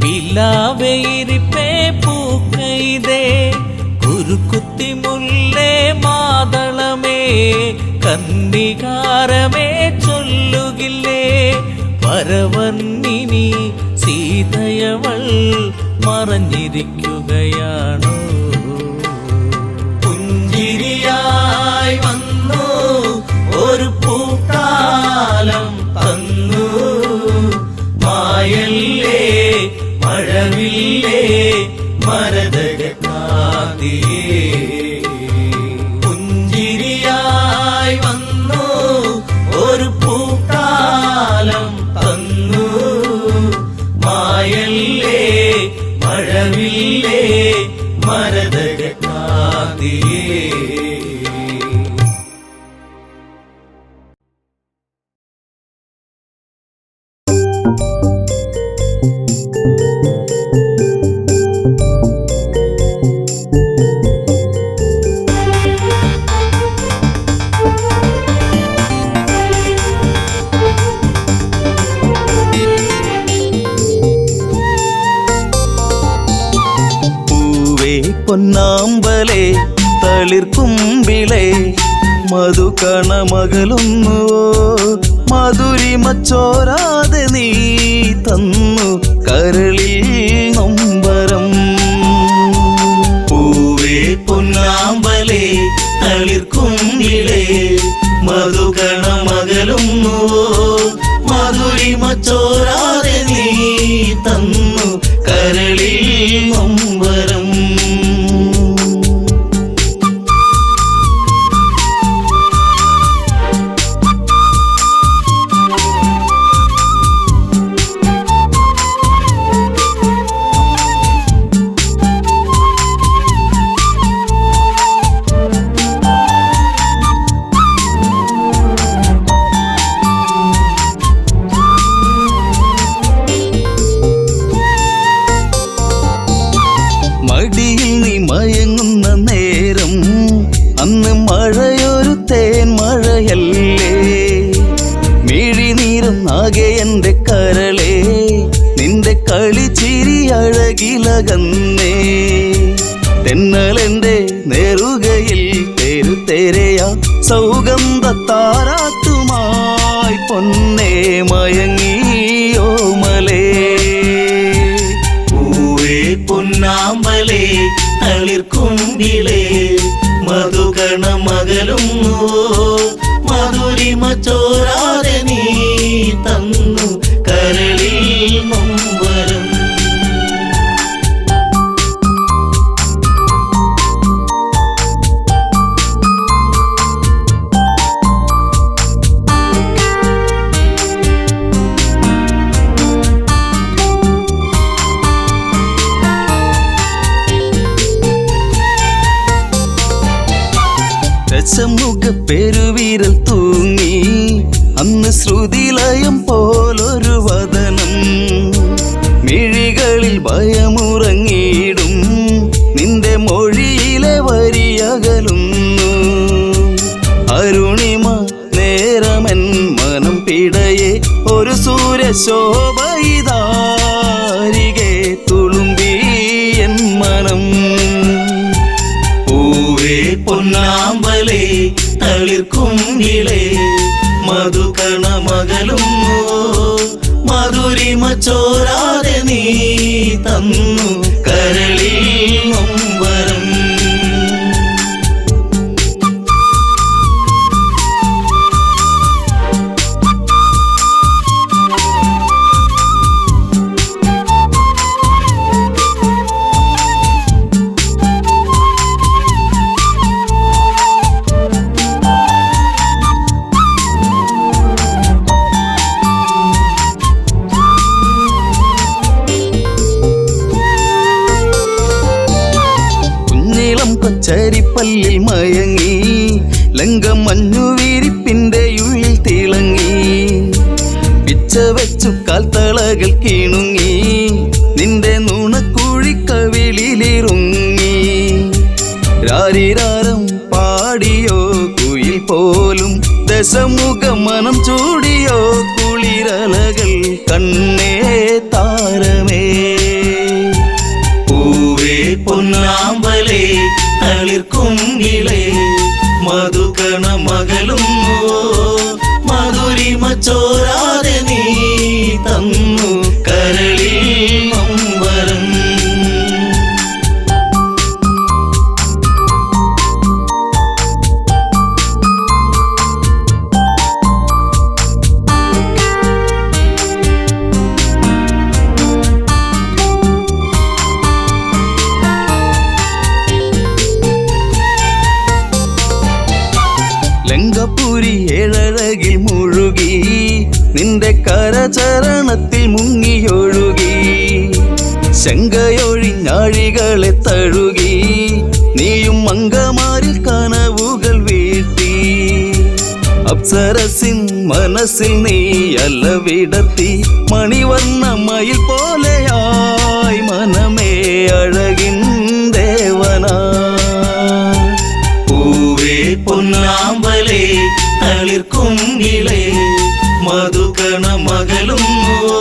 പിലാവേ ഇരിപ്പേ പൂക്കൈതേ കുരുക്കുത്തി മുല്ലേ മാതളമേ കന്ദികാരമേ ചൊല്ലുകില്ലേ വരവർണ്ണിനി സീതയവൾ മറഞ്ഞിരിക്കുകയാണോ പുഞ്ചിരിയായി വന്നു ഒരു പൂക്കാലം തന്നു മായല്ലേ മഴവില്ലേ മരതകാതിയേ പുഞ്ചിരിയായി വന്നു ഒരു പൂക്കാലം തന്നു മായല്ലേ മഴവില്ലേ പൊന്നാമ്പലേ തളിർക്കുമ്പിളേ മധുകണമകലുന്നുവോ മധുരിമച്ചോരാതെ നീ തന്നു കരളിൽ നൊമ്പരം. പൂവേ പൊന്നാമ്പലേ തളിർക്കുമ്പിളേ മധുകണമകലുന്നുവോ മധുരിമച്ചോരാതെ നീ തന്നു കരളിൽ നൊമ്പരം. മടിയിൽ നീ മയങ്ങുന്ന നേരം അന്ന് മഴയൊരു തേൻ മഴയല്ലേ മിഴിനീരം ആകെ എൻ്റെ കരളേ നിന്റെ കളിച്ചിരി അഴകിലകന്നേ തെന്നലെൻ്റെ നേറുകയിൽ തെരുതെരയാ സൗഗന്ധ താരാട്ടുമായി പൊന്നേ മയങ്ങിയോ മലേ. പൂവേ പൊന്നാമ്പലേ തളിർക്കുമ്പിളേ മധുകണമകലുന്നുവോ മധുരിമച്ചോരാതെ നീ തന്നു കരളിൽ നൊമ്പരം. ദശമുഖ പെരുവിരൽ തൂങ്ങി അന്ന് ശ്രുതിലയം പോലൊരു വദനം മിഴികളിൽ ഭയമുറങ്ങിയിടും നിന്റെ മൊഴിയിലെ വരിയകലുന്നു അരുണിമ നേരമൻ മനം പിടയെ ഒരു സൂര്യശോഭയിതാരികെ തുളുമ്പി എൻ മനം. പൂവേ പൊന്നാമ്പലേ തളിർക്കുമ്പിളേ മധുകണമകലുന്നുവോ മധുരിമച്ചോരാതെ നീ തന്നു കരളിൽ നൊമ്പരം. ചരിപ്പല്ലിൽ മയങ്ങി ലങ്കം മഞ്ഞുവിരിപ്പിന്റെ ഉള്ളിൽ തിളങ്ങി പിച്ച വെച്ചു കാൽത്തളകൾ കീണുങ്ങി നിന്റെ നുണക്കുഴിക്കവിളിലിറുങ്ങി രാരിരാരം പാടിയോ കുയിൽ പോലും ദശമുഖ മനം ചൂടിയോ കുളിരലകൾ കണ്ണേ താരമേ. പൂവേ പൊന്നാമ്പലേ തളിർക്കുമ്പിളേ മധുകണമകലുന്നുവോ മധുരിമച്ചോരാതെ നീ തന്നു കരളിൽ നൊമ്പരം. ലങ്കപുരി ഏഴഴകിൽ മുഴുകി നിന്റെ കരചരണത്തിൽ മുങ്ങിയൊഴുകി ശങ്കയൊഴിഞ്ഞാഴികളെ തഴുകി നീയും മങ്കമാരിൽ കനവുകൾ വീഴ്ത്തി അപ്സരസിൻ മനസ്സിൽ നീ അല്ല വിടർത്തി മണിവർണ്ണ മയിൽ പോലെയായി മനമേ അഴകിൻ ദേവനാ. പൂവേ പൊന്നാമ്പലേ തളിർക്കുമ്പിളേ മധുകണമകലുന്നുവോ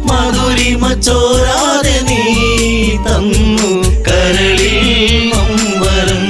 മധുരിമച്ചോരാതെ നീ തന്നു കരളിൽ നൊമ്പരം.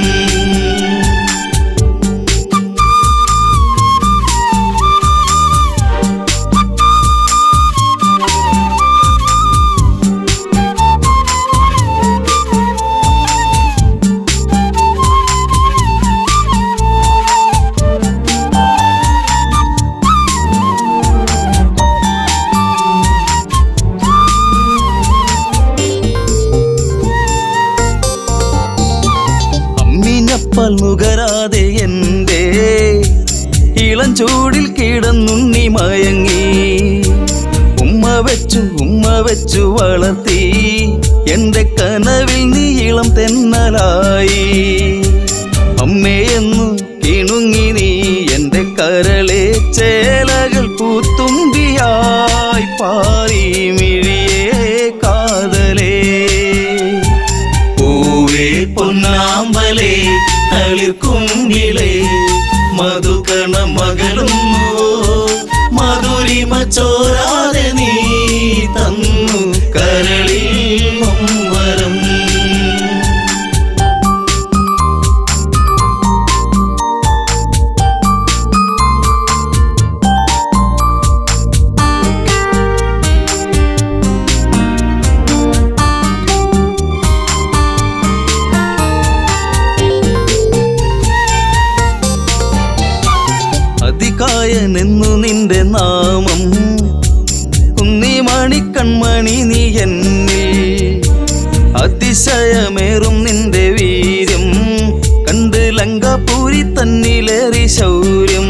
അമ്മിഞ്ഞപ്പാൽ നുകരാതെ എൻ്റെ ഇളം ചൂടിൽ കിടന്നുണ്ണി മയങ്ങി. ഉമ്മ വെച്ചു വളർത്തി എൻ്റെ കനവിൽ നീ ഇളം തെന്നലായി. അമ്മയെന്നു കിണുങ്ങി നീ എൻ്റെ കരളെ ചേലകൾ പൂത്തുമ്പിയായി പാറി മിഴിയേ കാതലേ. പൂവേ പൊന്നാമ്പലേ തളിർക്കുങ്കിളേ മധുകണ മകളുന്നു മധുരിമ ചോരാതെ നീ തന്നു കരളിൽ നൊമ്പരം. അതികായനെന്നു നിന്റെ നാമം കുന്നിമണി കൺമണി നീ എന്നിൽ. അതിശയമേറും നിന്റെ വീര്യം കണ്ട് ലങ്കാപൂരി തന്നിലേറി ശൗര്യം.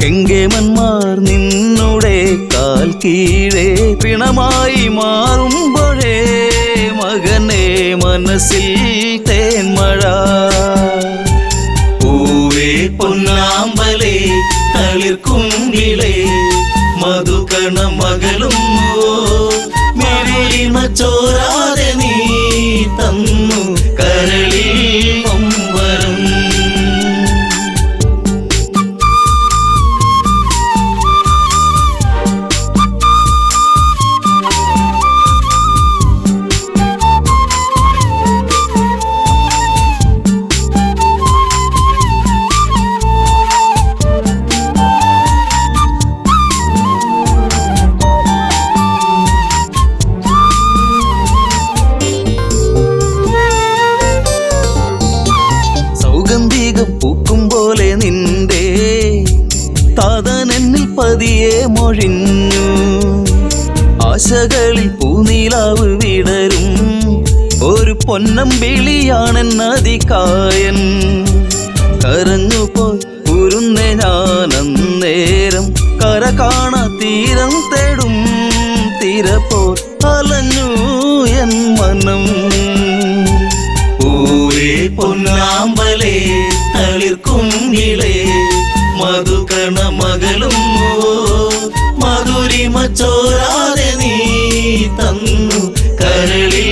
കെങ്കേമന്മാർ നിന്നുടെ കാൽ കീഴേ പിണമായി മാറുമ്പോഴേ മകനെ മനസ്സിൽ തേന്മഴ. പൂവേ പൊന്നാമ്പലേ തളിർക്കുങ്കിളേ മധുകണ മകളുന്നു മധുരിമ ചോരാതെ നീ തന്നു കരളിൽ നൊമ്പരം. സൗഗന്ധികം പൂക്കും പോലെ നിന്റെ താതനെന്നിൽ പതിയെ മൊഴിഞ്ഞു. ആശകളിൽ പൂനീലാവ് വിടരും ഒരു പൊന്നമ്പിളിയാണെന്നതികായൻ. കരഞ്ഞുപോയി ഉരുന്നേ ഞാനന്നേരം കര കാണാ തീരം തേടും തിരപ്പോൾ അലഞ്ഞു എൻ മനം. പൂവേ പൊന്നാമ്പലേ തളിർക്കുങ്കിളേ മധുകണ മകളുന്നു മധുരിമ ചോരാതെ നീ തന്നു കരളിൽ